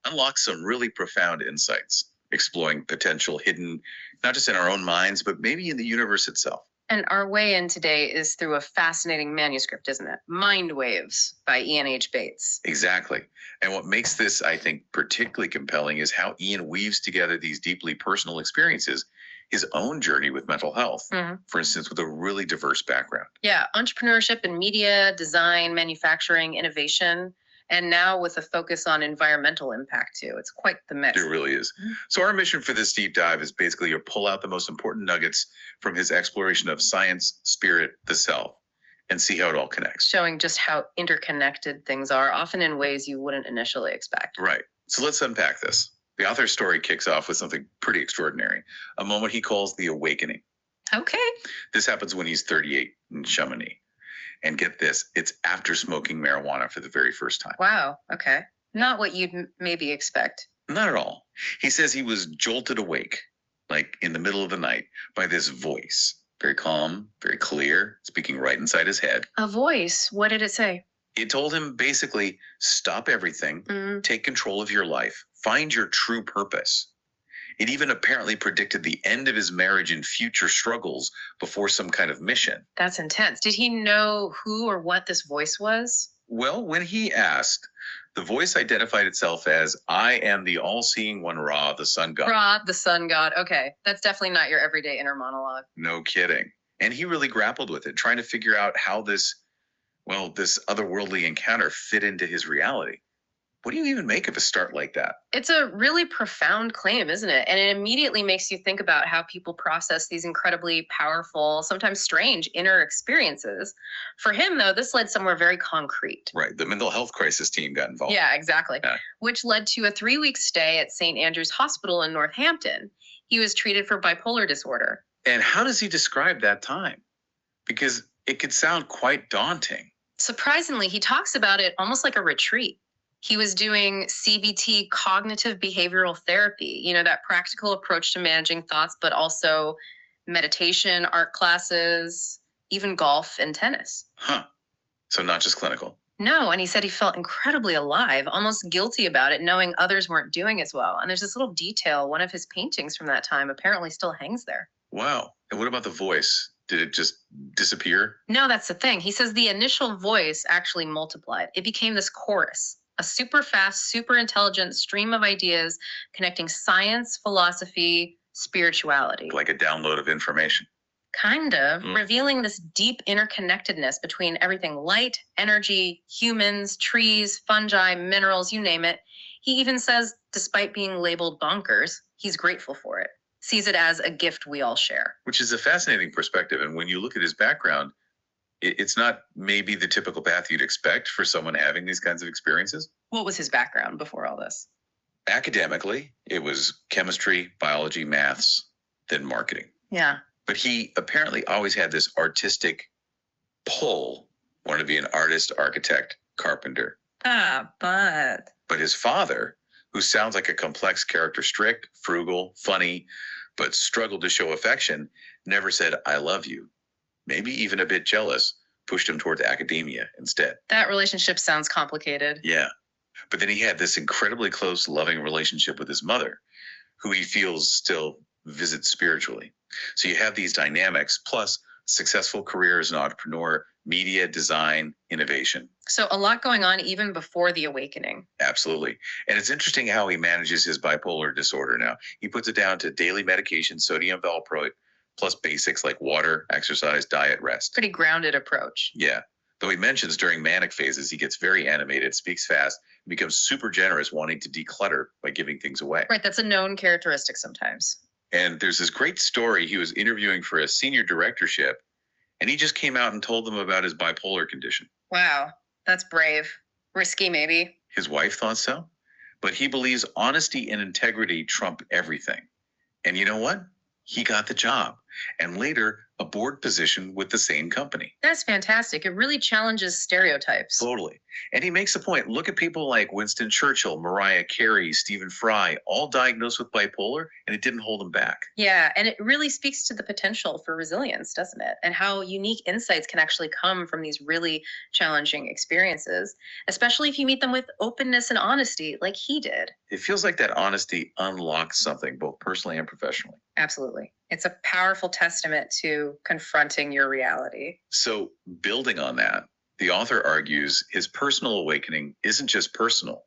unlocks some really profound insights, exploring potential hidden, not just in our own minds, but maybe in the universe itself. And our way in today is through a fascinating manuscript, isn't it? Mind Waves by Ian H. Bates. Exactly. And what makes this, I think, particularly compelling is how Ian weaves together these deeply personal experiences, his own journey with mental health, for instance, with a really diverse background. Yeah, entrepreneurship in media, design, manufacturing, innovation, and now with a focus on environmental impact too. It's quite the mix. It really is. So our mission for this deep dive is basically to pull out the most important nuggets from his exploration of science, spirit, the self, and see how it all connects. Showing just how interconnected things are, often in ways you wouldn't initially expect. Right. So let's unpack this. The author's story kicks off with something pretty extraordinary, a moment he calls the awakening. Okay. This happens when he's 38 in Chamonix. And get this, it's after smoking marijuana for the very first time. Wow. Okay. Not what you'd maybe expect. Not at all. He says he was jolted awake, like in the middle of the night, by this voice. Very calm, very clear, speaking right inside his head. A voice? What did it say? It told him basically, stop everything, take control of your life, find your true purpose. It even apparently predicted the end of his marriage and future struggles before some kind of mission. That's intense. Did he know who or what this voice was? Well, when he asked, the voice identified itself as, I am the all-seeing one, Ra, the sun god. Ra, the sun god. Okay, that's definitely not your everyday inner monologue. No kidding. And he really grappled with it, trying to figure out how this otherworldly encounter fit into his reality. What do you even make of a start like that? It's a really profound claim, isn't it? And it immediately makes you think about how people process these incredibly powerful, sometimes strange inner experiences. For him, though, this led somewhere very concrete. Right. The mental health crisis team got involved. Yeah, exactly. Which led to a 3-week stay at St. Andrew's Hospital in Northampton. He was treated for bipolar disorder. And how does he describe that time? Because it could sound quite daunting. Surprisingly, he talks about it almost like a retreat. He was doing CBT, cognitive behavioral therapy, that practical approach to managing thoughts, but also meditation, art classes, even golf and tennis. Huh. So not just clinical. No, and he said he felt incredibly alive, almost guilty about it, knowing others weren't doing as well. And there's this little detail, one of his paintings from that time apparently still hangs there. Wow. And what about the voice? Did it just disappear? No, that's the thing. He says the initial voice actually multiplied. It became this chorus. A super fast, super intelligent stream of ideas connecting science, philosophy, spirituality. Like a download of information. Kind of, revealing this deep interconnectedness between everything light, energy, humans, trees, fungi, minerals, you name it. He even says, despite being labeled bonkers, he's grateful for it, sees it as a gift we all share. Which is a fascinating perspective. And when you look at his background, it's not maybe the typical path you'd expect for someone having these kinds of experiences. What was his background before all this? Academically, it was chemistry, biology, maths, then marketing. Yeah. But he apparently always had this artistic pull, wanted to be an artist, architect, carpenter. But his father, who sounds like a complex character, strict, frugal, funny, but struggled to show affection, never said, I love you. Maybe even a bit jealous, pushed him towards academia instead. That relationship sounds complicated. Yeah. But then he had this incredibly close, loving relationship with his mother, who he feels still visits spiritually. So you have these dynamics, plus successful career as an entrepreneur, media, design, innovation. So a lot going on even before the awakening. Absolutely. And it's interesting how he manages his bipolar disorder now. He puts it down to daily medication, sodium valproate, plus basics like water, exercise, diet, rest. Pretty grounded approach. Yeah. Though he mentions during manic phases, he gets very animated, speaks fast, and becomes super generous, wanting to declutter by giving things away. Right. That's a known characteristic sometimes. And there's this great story. He was interviewing for a senior directorship, and he just came out and told them about his bipolar condition. Wow. That's brave. Risky, maybe. His wife thought so. But he believes honesty and integrity trump everything. And you know what? He got the job. And later, a board position with the same company. That's fantastic. It really challenges stereotypes. Totally. And he makes a point. Look at people like Winston Churchill, Mariah Carey, Stephen Fry, all diagnosed with bipolar, and it didn't hold them back. Yeah, and it really speaks to the potential for resilience, doesn't it? And how unique insights can actually come from these really challenging experiences, especially if you meet them with openness and honesty like he did. It feels like that honesty unlocks something, both personally and professionally. Absolutely. It's a powerful testament to confronting your reality. So, building on that, the author argues his personal awakening isn't just personal.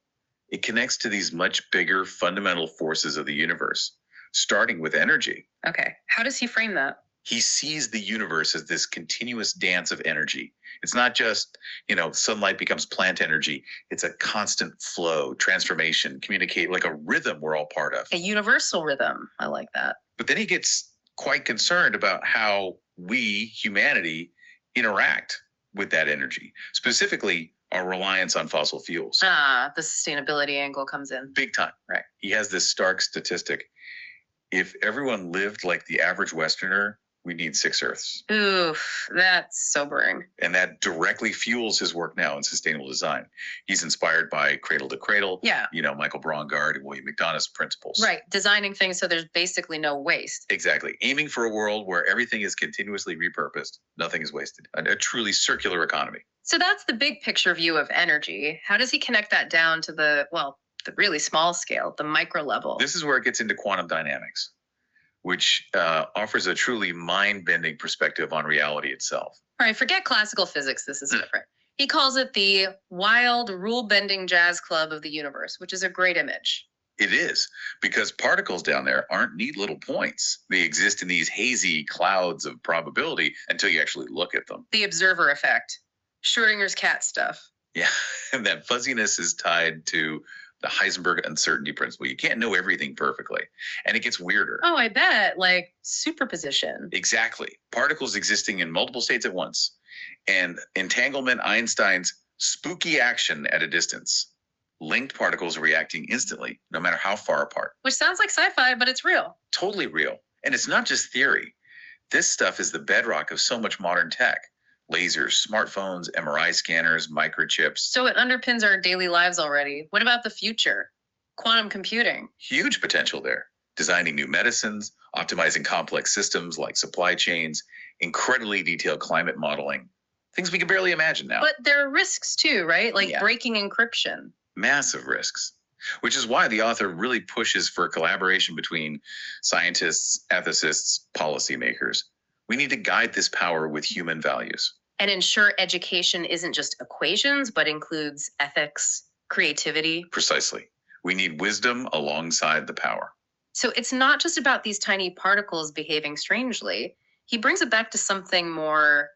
It connects to these much bigger fundamental forces of the universe, starting with energy. Okay. How does he frame that? He sees the universe as this continuous dance of energy. It's not just, sunlight becomes plant energy. It's a constant flow, transformation, communicate, like a rhythm we're all part of. A universal rhythm. I like that. But then he gets quite concerned about how we, humanity, interact with that energy, specifically our reliance on fossil fuels. The sustainability angle comes in. Big time. Right. He has this stark statistic. If everyone lived like the average Westerner, we need 6 Earths. Oof, that's sobering. And that directly fuels his work now in sustainable design. He's inspired by Cradle to Cradle, Yeah. Michael Braungart and William McDonough's principles. Right. Designing things so there's basically no waste. Exactly. Aiming for a world where everything is continuously repurposed, nothing is wasted. A truly circular economy. So that's the big picture view of energy. How does he connect that down to the really small scale, the micro level? This is where it gets into quantum dynamics, which offers a truly mind-bending perspective on reality itself. All right, forget classical physics. This is different. He calls it the wild, rule-bending jazz club of the universe, which is a great image. It is, because particles down there aren't neat little points. They exist in these hazy clouds of probability until you actually look at them. The observer effect. Schrodinger's cat stuff. Yeah, and that fuzziness is tied to the Heisenberg uncertainty principle. You can't know everything perfectly, and it gets weirder. Oh, I bet, like superposition. Exactly. Particles existing in multiple states at once, and entanglement, Einstein's spooky action at a distance. Linked particles reacting instantly, no matter how far apart. Which sounds like sci-fi, but it's real. Totally real. And it's not just theory. This stuff is the bedrock of so much modern tech. Lasers, smartphones, MRI scanners, microchips. So it underpins our daily lives already. What about the future? Quantum computing. Huge potential there. Designing new medicines, optimizing complex systems like supply chains, incredibly detailed climate modeling. Things we can barely imagine now. But there are risks too, right? Like Yeah. breaking encryption. Massive risks, which is why the author really pushes for collaboration between scientists, ethicists, policymakers. We need to guide this power with human values. And ensure education isn't just equations, but includes ethics, creativity. Precisely. We need wisdom alongside the power. So it's not just about these tiny particles behaving strangely. He brings it back to something more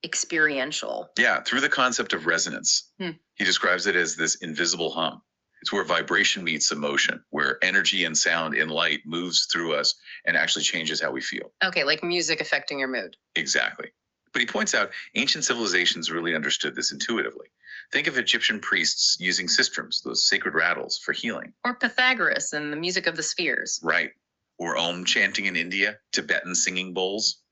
experiential. Yeah, through the concept of resonance. He describes it as this invisible hum. It's where vibration meets emotion, where energy and sound in light moves through us and actually changes how we feel. Okay, like music affecting your mood. Exactly. But he points out ancient civilizations really understood this intuitively. Think of Egyptian priests using sistrums, those sacred rattles, for healing. Or Pythagoras and the music of the spheres. Right. Or Om chanting in India, Tibetan singing bowls.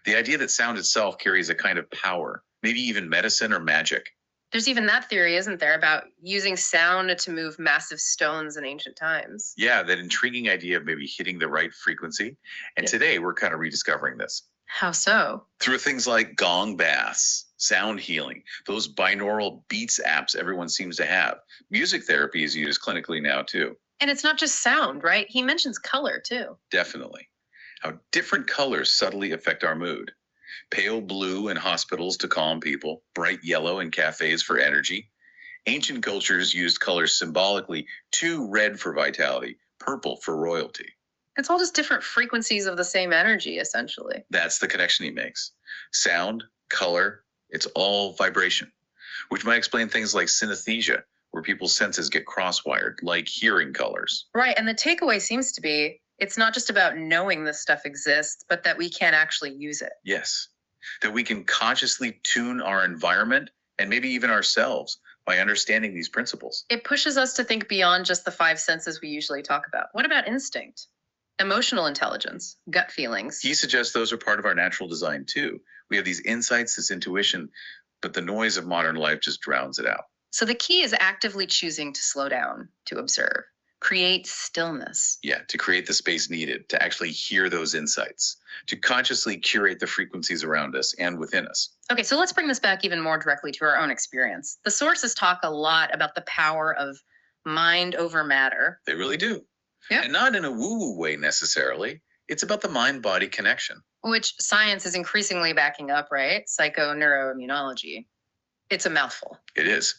The idea that sound itself carries a kind of power, maybe even medicine or magic. There's even that theory, isn't there, about using sound to move massive stones in ancient times? Yeah, that intriguing idea of maybe hitting the right frequency. And today we're kind of rediscovering this. How so? Through things like gong baths, sound healing, those binaural beats apps everyone seems to have. Music therapy is used clinically now too. And it's not just sound, right? He mentions color too. Definitely. How different colors subtly affect our mood. Pale blue in hospitals to calm people, bright yellow in cafes for energy. Ancient cultures used colors symbolically, too red for vitality, purple for royalty. It's all just different frequencies of the same energy, essentially. That's the connection he makes. Sound, color, it's all vibration, which might explain things like synesthesia, where people's senses get cross-wired, like hearing colors. Right, and the takeaway seems to be, it's not just about knowing this stuff exists, but that we can actually use it. Yes, that we can consciously tune our environment and maybe even ourselves by understanding these principles. It pushes us to think beyond just the 5 senses we usually talk about. What about instinct? Emotional intelligence, gut feelings. He suggests those are part of our natural design too. We have these insights, this intuition, but the noise of modern life just drowns it out. So the key is actively choosing to slow down, to observe, create stillness. Yeah, to create the space needed to actually hear those insights, to consciously curate the frequencies around us and within us. Okay, so let's bring this back even more directly to our own experience. The sources talk a lot about the power of mind over matter. They really do. Yeah. And not in a woo-woo way necessarily. It's about the mind-body connection. Which science is increasingly backing up, right? Psychoneuroimmunology. It's a mouthful. It is.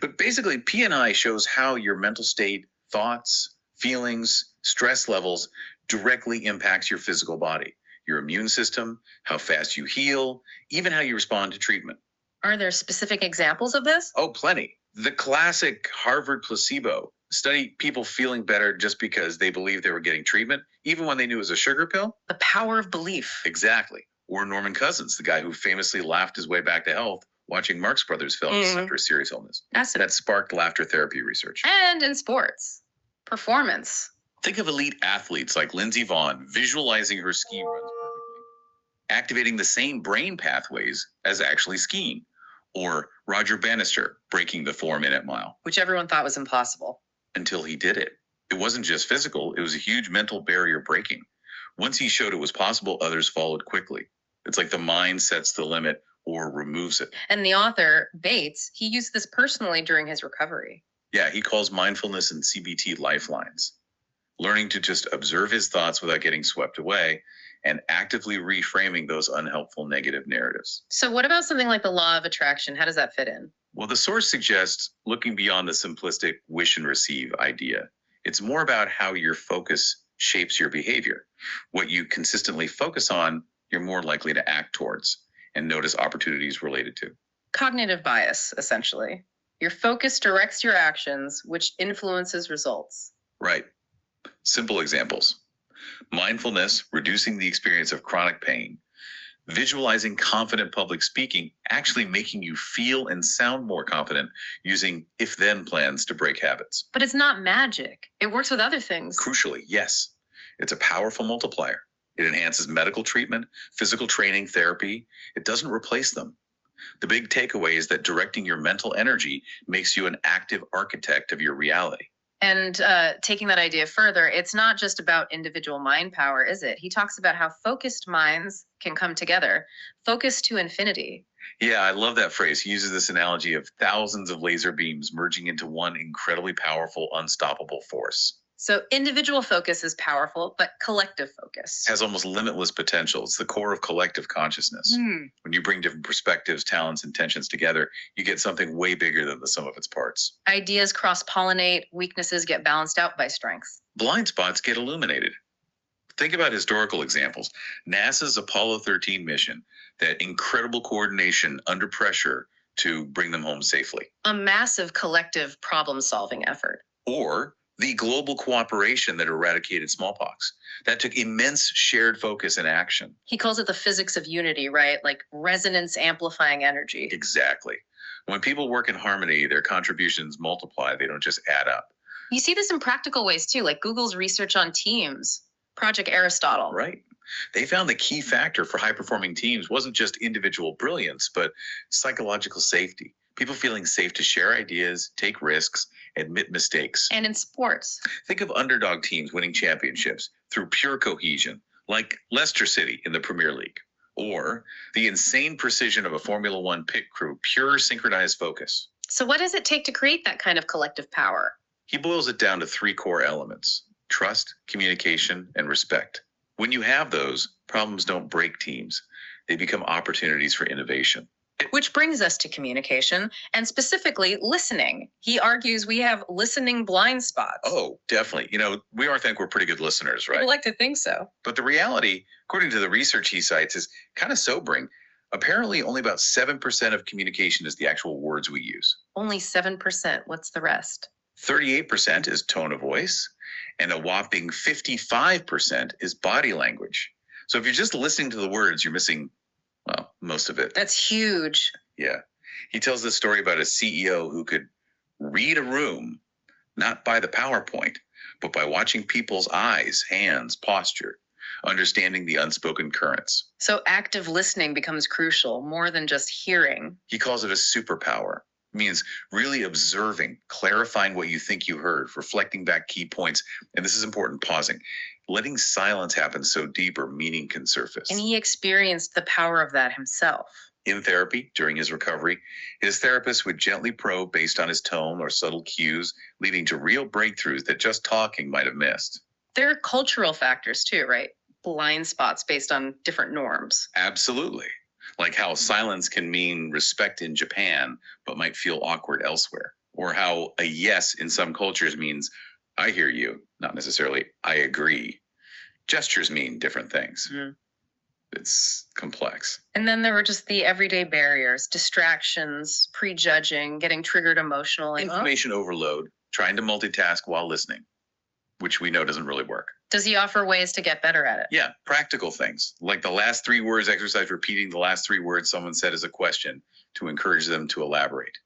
But basically, PNI shows how your mental state, thoughts, feelings, stress levels directly impacts your physical body, your immune system, how fast you heal, even how you respond to treatment. Are there specific examples of this? Oh, plenty. The classic Harvard placebo study people feeling better just because they believed they were getting treatment, even when they knew it was a sugar pill. The power of belief. Exactly. Or Norman Cousins, the guy who famously laughed his way back to health watching Marx Brothers films after a serious illness. That sparked laughter therapy research. And in sports, performance. Think of elite athletes like Lindsey Vonn visualizing her ski runs perfectly, activating the same brain pathways as actually skiing. Or Roger Bannister breaking the 4-minute mile. Which everyone thought was impossible. Until he did it. It wasn't just physical, it was a huge mental barrier breaking. Once he showed it was possible, others followed quickly. It's like the mind sets the limit or removes it. And the author, Bates, he used this personally during his recovery. Yeah, he calls mindfulness and CBT lifelines. Learning to just observe his thoughts without getting swept away and actively reframing those unhelpful negative narratives. So what about something like the law of attraction? How does that fit in? Well, the source suggests looking beyond the simplistic wish and receive idea. It's more about how your focus shapes your behavior. What you consistently focus on, you're more likely to act towards and notice opportunities related to. Cognitive bias, essentially. Your focus directs your actions, which influences results. Right. Simple examples. Mindfulness, reducing the experience of chronic pain. Visualizing confident public speaking, actually making you feel and sound more confident using if-then plans to break habits. But it's not magic. It works with other things. Crucially, yes. It's a powerful multiplier. It enhances medical treatment, physical training, therapy. It doesn't replace them. The big takeaway is that directing your mental energy makes you an active architect of your reality. And taking that idea further, it's not just about individual mind power, is it? He talks about how focused minds can come together, focus to infinity. Yeah, I love that phrase. He uses this analogy of thousands of laser beams merging into one incredibly powerful, unstoppable force. So individual focus is powerful, but collective focus has almost limitless potential. It's the core of collective consciousness. When you bring different perspectives, talents, intentions together, you get something way bigger than the sum of its parts. Ideas cross-pollinate, weaknesses get balanced out by strengths. Blind spots get illuminated. Think about historical examples. NASA's Apollo 13 mission, that incredible coordination under pressure to bring them home safely. A massive collective problem-solving effort. Or the global cooperation that eradicated smallpox. That took immense shared focus and action. He calls it the physics of unity, right? Like resonance amplifying energy. Exactly. When people work in harmony, their contributions multiply. They don't just add up. You see this in practical ways too, like Google's research on teams, Project Aristotle. Right. They found the key factor for high-performing teams wasn't just individual brilliance, but psychological safety. People feeling safe to share ideas, take risks, admit mistakes. And in sports. Think of underdog teams winning championships through pure cohesion, like Leicester City in the Premier League. Or the insane precision of a Formula One pit crew, pure synchronized focus. So what does it take to create that kind of collective power? He boils it down to 3 core elements: trust, communication, and respect. When you have those, problems don't break teams. They become opportunities for innovation. Which brings us to communication, and specifically listening. He argues we have listening blind spots. Oh, definitely. You know, we all think we're pretty good listeners, right? I like to think so. But the reality, according to the research he cites, is kind of sobering. Apparently, only about 7% of communication is the actual words we use. Only 7%. What's the rest? 38% is tone of voice, and a whopping 55% is body language. So if you're just listening to the words, you're missing, well, most of it. That's huge. Yeah. He tells this story about a CEO who could read a room, not by the PowerPoint, but by watching people's eyes, hands, posture, understanding the unspoken currents. So active listening becomes crucial, more than just hearing. He calls it a superpower. It means really observing, clarifying what you think you heard, reflecting back key points, and this is important, pausing, letting silence happen so deeper meaning can surface. And he experienced the power of that himself. In therapy, during his recovery, his therapist would gently probe based on his tone or subtle cues, leading to real breakthroughs that just talking might have missed. There are cultural factors too, right? Blind spots based on different norms. Absolutely. Like how silence can mean respect in Japan, but might feel awkward elsewhere. Or how a yes in some cultures means, I hear you, not necessarily, I agree. Gestures mean different things. Mm. It's complex. And then there were just the everyday barriers, distractions, prejudging, getting triggered emotionally. Information overload, trying to multitask while listening, which we know doesn't really work. Does he offer ways to get better at it? Yeah, practical things, like the last 3 words exercise, repeating the last 3 words someone said as a question to encourage them to elaborate.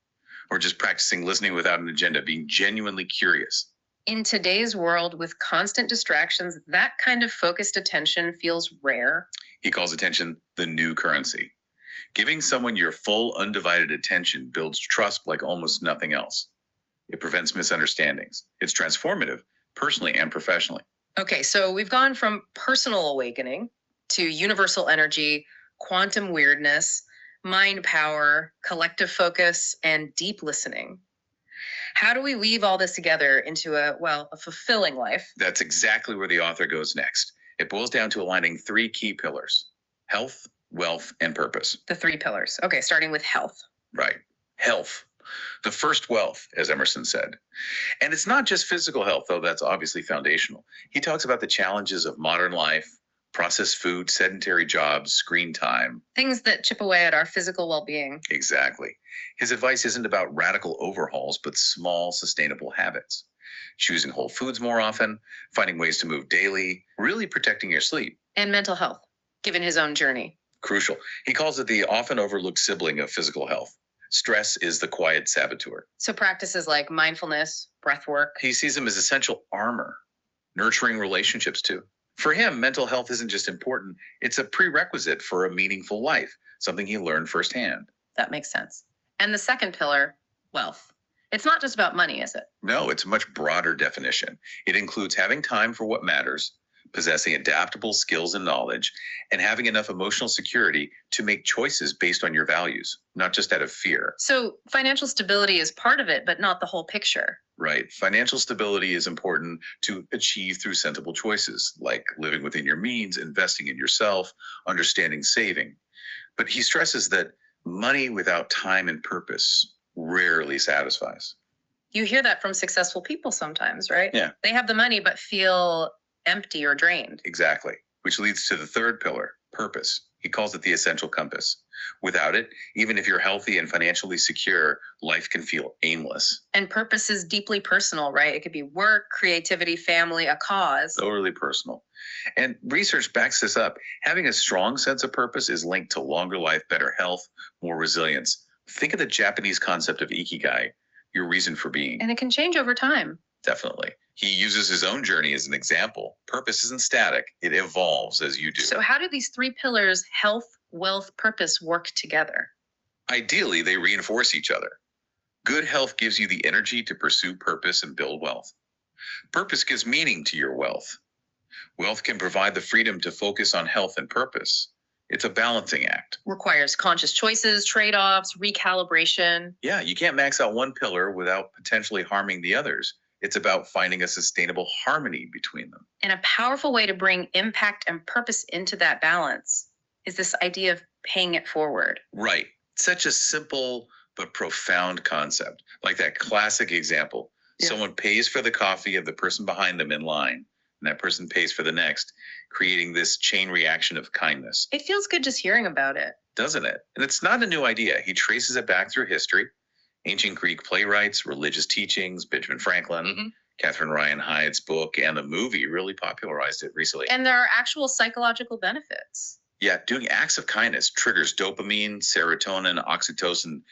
Or just practicing listening without an agenda, being genuinely curious. In today's world with constant distractions, that kind of focused attention feels rare. He calls attention the new currency. Giving someone your full undivided attention builds trust like almost nothing else. It prevents misunderstandings. It's transformative, personally and professionally. Okay, so we've gone from personal awakening to universal energy, quantum weirdness, mind power, collective focus, and deep listening. How do we weave all this together into a fulfilling life? That's exactly where the author goes next. It boils down to aligning 3 key pillars: health, wealth, and purpose. The 3 pillars. Okay, starting with health. Right. Health. The first wealth, as Emerson said. And it's not just physical health, though that's obviously foundational. He talks about the challenges of modern life, processed food, sedentary jobs, screen time. Things that chip away at our physical well-being. Exactly. His advice isn't about radical overhauls, but small, sustainable habits. Choosing whole foods more often, finding ways to move daily, really protecting your sleep. And mental health, given his own journey. Crucial. He calls it the often overlooked sibling of physical health. Stress is the quiet saboteur. So practices like mindfulness, breath work. He sees them as essential armor, nurturing relationships too. For him, mental health isn't just important, it's a prerequisite for a meaningful life, something he learned firsthand. That makes sense. And the second pillar, wealth. It's not just about money, is it? No, it's a much broader definition. It includes having time for what matters, possessing adaptable skills and knowledge, and having enough emotional security to make choices based on your values, not just out of fear. So financial stability is part of it, but not the whole picture. Right. Financial stability is important to achieve through sensible choices, like living within your means, investing in yourself, understanding saving. But he stresses that money without time and purpose rarely satisfies. You hear that from successful people sometimes, right? Yeah. They have the money, but feel empty or drained. Exactly. Which leads to the third pillar, purpose. He calls it the essential compass. Without it, even if you're healthy and financially secure, life can feel aimless. And purpose is deeply personal, right? It could be work, creativity, family, a cause. Totally personal. And research backs this up. Having a strong sense of purpose is linked to longer life, better health, more resilience. Think of the Japanese concept of ikigai, your reason for being. And it can change over time. Definitely. He uses his own journey as an example. Purpose isn't static. It evolves as you do. So how do these 3 pillars, health, wealth, purpose, work together? Ideally, they reinforce each other. Good health gives you the energy to pursue purpose and build wealth. Purpose gives meaning to your wealth. Wealth can provide the freedom to focus on health and purpose. It's a balancing act. Requires conscious choices, trade-offs, recalibration. Yeah, you can't max out one pillar without potentially harming the others. It's about finding a sustainable harmony between them. And a powerful way to bring impact and purpose into that balance is this idea of paying it forward. Right. Such a simple but profound concept. Like that classic example. Yeah. Someone pays for the coffee of the person behind them in line, and that person pays for the next, creating this chain reaction of kindness. It feels good just hearing about it. Doesn't it? And it's not a new idea. He traces it back through history. Ancient Greek playwrights, religious teachings, Benjamin Franklin, Catherine Ryan Hyde's book, and the movie really popularized it recently. And there are actual psychological benefits. Yeah, doing acts of kindness triggers dopamine, serotonin, oxytocin,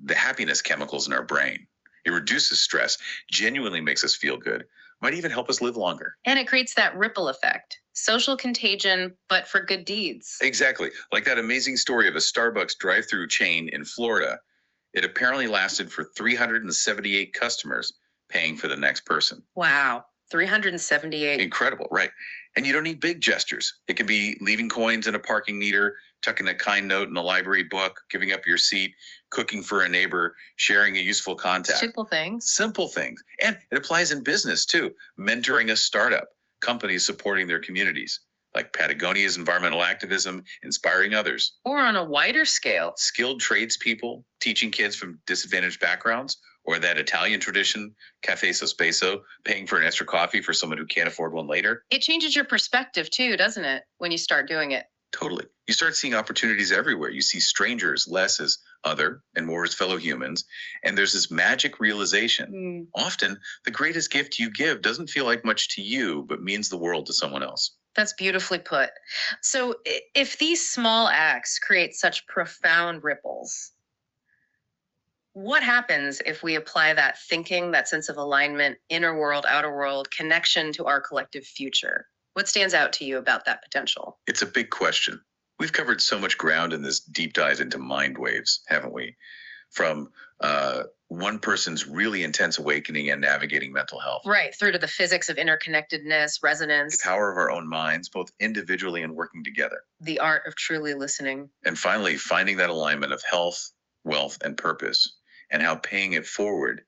the happiness chemicals in our brain. It reduces stress, genuinely makes us feel good. might even help us live longer. And it creates that ripple effect, social contagion, but for good deeds. Exactly. Like that amazing story of a Starbucks drive-through chain in Florida. It apparently lasted for 378 customers, paying for the next person. Wow. 378. Incredible, right? And you don't need big gestures. It can be leaving coins in a parking meter, tucking a kind note in a library book, giving up your seat, cooking for a neighbor, sharing a useful contact. Simple things. Simple things. And it applies in business too. Mentoring a startup, companies supporting their communities, like Patagonia's environmental activism, inspiring others. Or on a wider scale. Skilled tradespeople, teaching kids from disadvantaged backgrounds, or that Italian tradition, cafe sospeso, paying for an extra coffee for someone who can't afford one later. It changes your perspective too, doesn't it, when you start doing it? Totally. You start seeing opportunities everywhere. You see strangers less as other and more as fellow humans. And there's this magic realization. Often, the greatest gift you give doesn't feel like much to you, but means the world to someone else. That's beautifully put. So if these small acts create such profound ripples, what happens if we apply that thinking, that sense of alignment, inner world, outer world, connection to our collective future? What stands out to you about that potential? It's a big question. We've covered so much ground in this deep dive into mind waves, haven't we? From one person's really intense awakening and navigating mental health. Right, through to the physics of interconnectedness, resonance. The power of our own minds, both individually and working together. The art of truly listening. And finally, finding that alignment of health, wealth, and purpose, and how paying it forward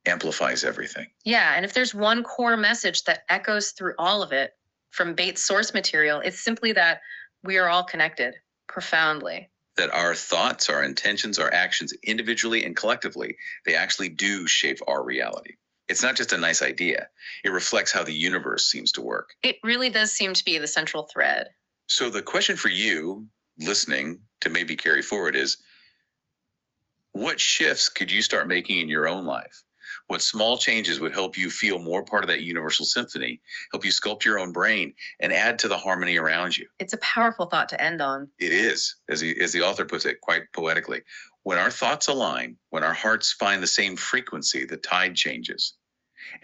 amplifies everything. Yeah, and if there's one core message that echoes through all of it, from Bates' source material, it's simply that we are all connected profoundly. That our thoughts, our intentions, our actions individually and collectively, they actually do shape our reality. It's not just a nice idea. It reflects how the universe seems to work. It really does seem to be the central thread. So the question for you listening to maybe carry forward is, what shifts could you start making in your own life? What small changes would help you feel more part of that universal symphony, help you sculpt your own brain, and add to the harmony around you? It's a powerful thought to end on. It is, as the author puts it quite poetically. When our thoughts align, when our hearts find the same frequency, the tide changes.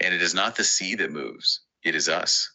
And it is not the sea that moves, it is us.